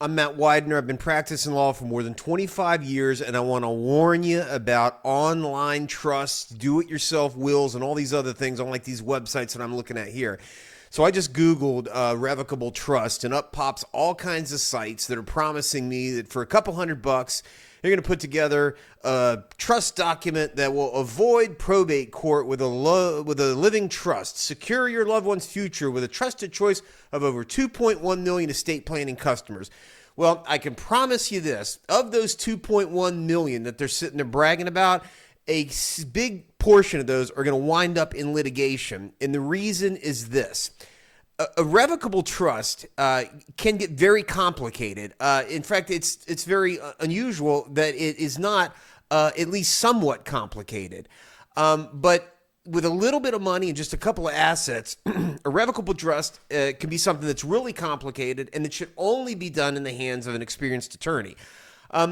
I'm Matt Weidner. I've been practicing law for more than 25 years, and I want to warn you about online trusts, do-it-yourself wills, and all these other things on like these websites that I'm looking at here. So I just Googled Revocable Trust, and up pops all kinds of sites that are promising me that for a couple $100, they're going to put together a trust document that will avoid probate court with a living trust, secure your loved one's future with a trusted choice of over 2.1 million estate planning customers. Well, I can promise you this. Of those 2.1 million that they're sitting there bragging about, a big portion of those are going to wind up in litigation. And the reason is this. A revocable trust can get very complicated. In fact, it's very unusual that it is not at least somewhat complicated. But with a little bit of money and just a couple of assets, a revocable trust can be something that's really complicated, and it should only be done in the hands of an experienced attorney.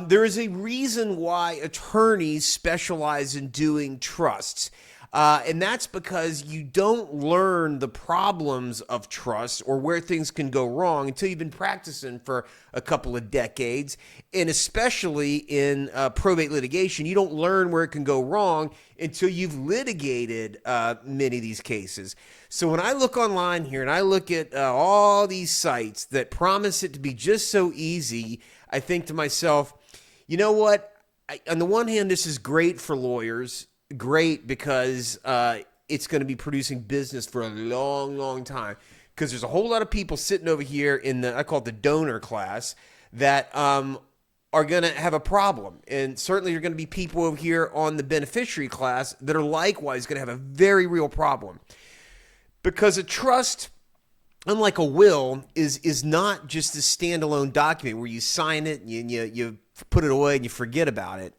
There is a reason why attorneys specialize in doing trusts. And that's because you don't learn the problems of trust or where things can go wrong until you've been practicing for a couple of decades. And especially in probate litigation, you don't learn where it can go wrong until you've litigated many of these cases. So when I look online here and I look at all these sites that promise it to be just so easy, I think to myself, you know what? On the one hand, this is great for lawyers. Great because it's going to be producing business for a long, long time. Because there's a whole lot of people sitting over here in I call it the donor class, that are going to have a problem. And certainly you're going to be people over here on the beneficiary class that are likewise going to have a very real problem. Because a trust, unlike a will, is not just a standalone document where you sign it and you put it away and you forget about it.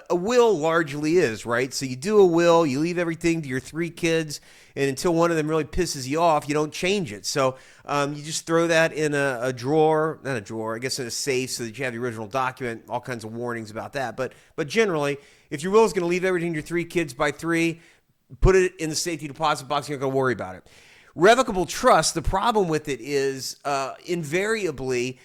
A will largely is, right? So you do a will, you leave everything to your 3 kids, and until one of them really pisses you off, you don't change it. So you just throw that in a drawer, not a drawer, I guess in a safe so that you have the original document, all kinds of warnings about that. But generally, if your will is going to leave everything to your 3 kids by 3, put it in the safety deposit box, you're not going to worry about it. Revocable trust, the problem with it is invariably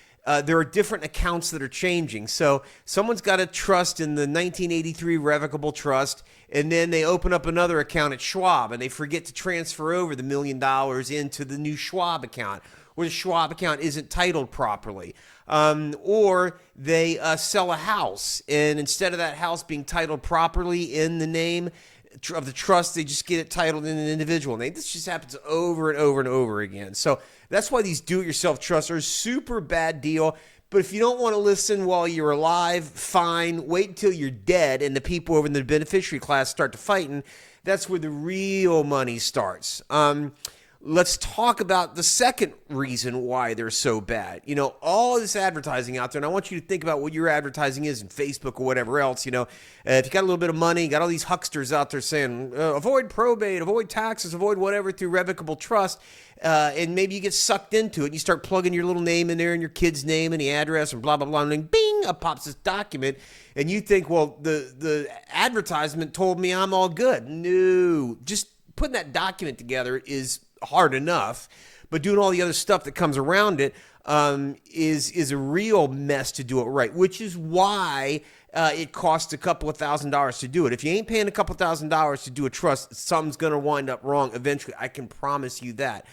there are different accounts that are changing. So someone's got a trust in the 1983 Revocable Trust, and then they open up another account at Schwab, and they forget to transfer over the $1 million into the new Schwab account, or the Schwab account isn't titled properly. Or they sell a house, and instead of that house being titled properly in the name of the trust, they just get it titled in an individual name. This just happens over and over and over again. So that's why these do-it-yourself trusts are a super bad deal. But if you don't want to listen while you're alive, fine. Wait until you're dead and the people over in the beneficiary class start to fighting. That's where the real money starts. Let's talk about the second reason why they're so bad. You know, all this advertising out there, and I want you to think about what your advertising is in Facebook or whatever else. You know, if you got a little bit of money, you got all these hucksters out there saying, avoid probate, avoid taxes, avoid whatever through revocable trust, and maybe you get sucked into it, and you start plugging your little name in there and your kid's name and the address and blah, blah, blah, and then bing, up pops this document, and you think, well, the advertisement told me I'm all good. No, just putting that document together is hard enough, but doing all the other stuff that comes around it is a real mess to do it right, which is why it costs a couple of $1,000s to do it. If you ain't paying a couple of $1,000s to do a trust, something's going to wind up wrong eventually. I can promise you that.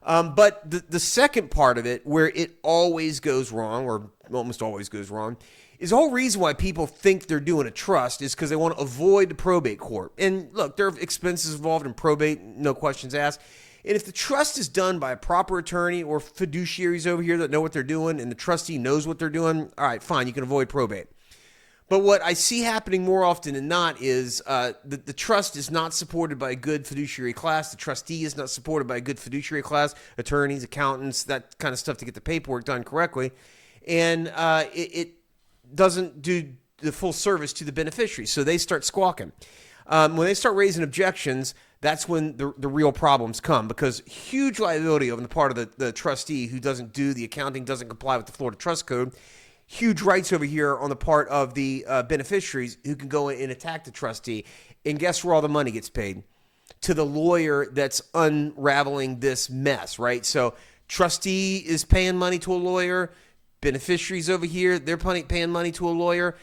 But the second part of it, where it always goes wrong, or almost always goes wrong, is the whole reason why people think they're doing a trust is because they want to avoid the probate court. And look, there are expenses involved in probate, no questions asked. And if the trust is done by a proper attorney or fiduciaries over here that know what they're doing and the trustee knows what they're doing, all right, fine, you can avoid probate. But what I see happening more often than not is the trust is not supported by a good fiduciary class. The trustee is not supported by a good fiduciary class, attorneys, accountants, that kind of stuff to get the paperwork done correctly. And it doesn't do the full service to the beneficiary. So they start squawking. When they start raising objections, that's when the real problems come, because huge liability on the part of the trustee who doesn't do the accounting, doesn't comply with the Florida Trust Code. Huge rights over here on the part of the beneficiaries who can go in and attack the trustee. And guess where all the money gets paid? To the lawyer that's unraveling this mess, right? So trustee is paying money to a lawyer. beneficiaries over here, they're paying money to a lawyer.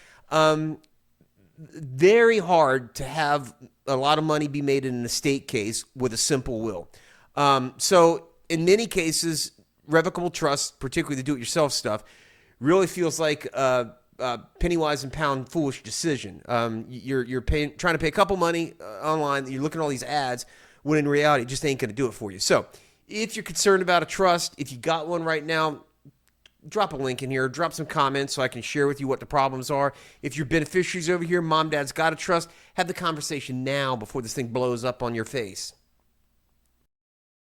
Very hard to have a lot of money be made in an estate case with a simple will. So in many cases, revocable trust, particularly the do-it-yourself stuff, really feels like a penny wise and pound foolish decision. You're trying to pay a couple money online. You're looking at all these ads, when in reality, it just ain't going to do it for you. So if you're concerned about a trust, if you got one right now, drop a link in here, drop some comments so I can share with you what the problems are. If your beneficiaries over here, mom, dad's got a trust, have the conversation now before this thing blows up on your face.